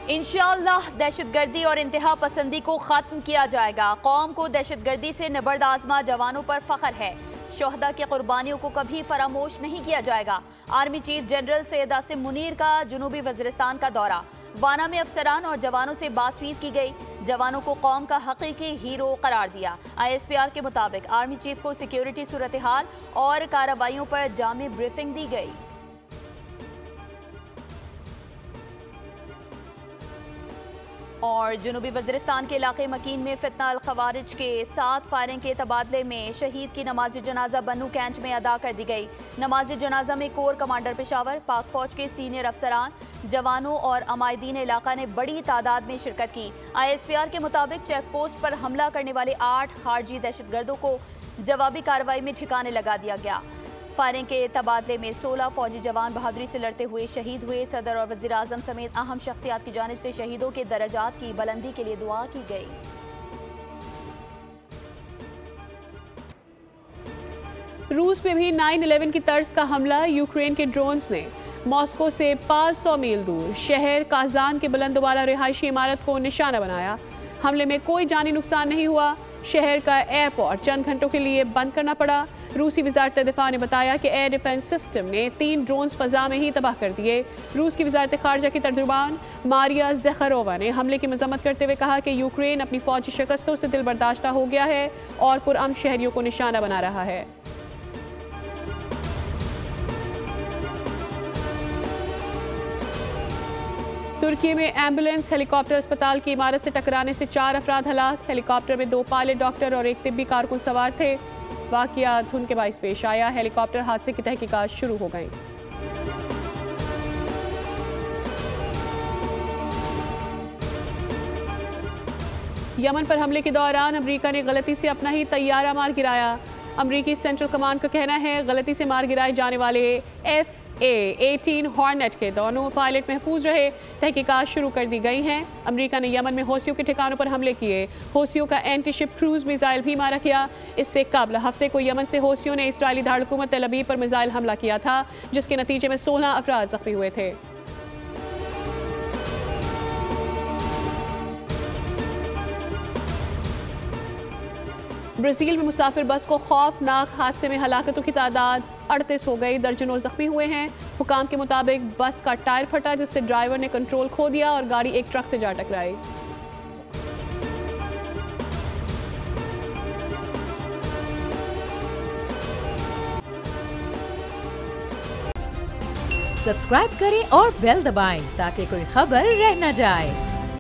इंशाअल्लाह दहशतगर्दी और इंतहा पसंदी को खत्म किया जाएगा। कौम को दहशतगर्दी से निबर्द आजमा जवानों पर फख्र है। शोहदा की कुर्बानियों को कभी फरामोश नहीं किया जाएगा। Army chief general Syed Asim Munir का जुनूबी वज़ीरिस्तान का दौरा। वाना में अफसरान और जवानों से बातचीत की गई। जवानों को कौम का हकीकी हीरो करार दिया। ISPR के मुताबिक आर्मी चीफ को सिक्योरिटी सूरत हाल और कार्रवाइयों पर जामी ब्रीफिंग दी गई। और जुनूबी वज़ीरिस्तान के इलाके मकीन में फितना अल खवारिज के 7 फायरिंग के तबादले में शहीद की नमाज जनाजा बन्नू कैंट में अदा कर दी गई। नमाज जनाजा में कोर कमांडर पेशावर, पाक फौज के सीनियर अफसरान, जवानों और अमायदीन इलाका ने बड़ी तादाद में शिरकत की। ISPR के मुताबिक चेक पोस्ट पर हमला करने वाले 8 खारजी दहशतगर्दों को जवाबी कार्रवाई में ठिकाने लगा दिया गया। फायरिंग के तबादले में 16 फौजी जवान बहादुरी से लड़ते हुए शहीद हुए। सदर और वज़ीर आज़म समेत अहम शख्सियात की जानिब से शहीदों के दर्जात की बुलंदी के लिए दुआ की गई। रूस में भी 9/11 की तर्ज का हमला। यूक्रेन के ड्रोन्स ने मॉस्को से 500 मील दूर शहर काजान के बुलंदवाला रिहायशी इमारत को निशाना बनाया। हमले में कोई जानी नुकसान नहीं हुआ। शहर का एयरपोर्ट चंद घंटों के लिए बंद करना पड़ा। रूसी वज़ारत दिफा ने बताया कि एयर डिफेंस सिस्टम ने 3 ड्रोन्स फ़ज़ा में ही तबाह कर दिए। रूस की वज़ारत ख़ारजा की तर्जुमान मारिया ज़खरोवा ने हमले की मज़म्मत करते हुए कहा कि यूक्रेन अपनी फ़ौजी शिकस्तों से दिल बर्दाश्ता हो गया है और पुरअमन शहरियों को निशाना बना रहा है। तुर्की में एम्बुलेंस हेलीकॉप्टर अस्पताल की इमारत से टकराने से 4 अफराद हलाक। हेलीकॉप्टर में 2 पायलट, डॉक्टर और 1 तिब्बी कारकुन सवार थे। वाक़या धुंध के बाइस पेश आया। हेलीकॉप्टर हादसे की तहकीकात शुरू हो गई। यमन पर हमले के दौरान अमेरिका ने गलती से अपना ही तैयारा मार गिराया। अमेरिकी सेंट्रल कमांड का कहना है गलती से मार गिराए जाने वाले FA-18 हॉर्नेट के दोनों पायलट महफूज रहे। तहकीकात शुरू कर दी गई हैं। अमेरिका ने यमन में हौसियों के ठिकानों पर हमले किए। हौसियों का एंटी शिप क्रूज मिसाइल भी मारा गया। इससे कबल हफ्ते को यमन से हौसियों ने इसराइली दारकूमत तेल अवीव पर मिसाइल हमला किया था, जिसके नतीजे में 16 अफराद जख्मी हुए थे। ब्राज़ील में मुसाफिर बस को खौफनाक हादसे में हलाकतों की तादाद 38 हो गई। दर्जनों जख्मी हुए हैं। हुकाम के मुताबिक बस का टायर फटा, जिससे ड्राइवर ने कंट्रोल खो दिया और गाड़ी एक ट्रक से जा टकराई। सब्सक्राइब करें और बेल दबाएं ताकि कोई खबर रह न जाए।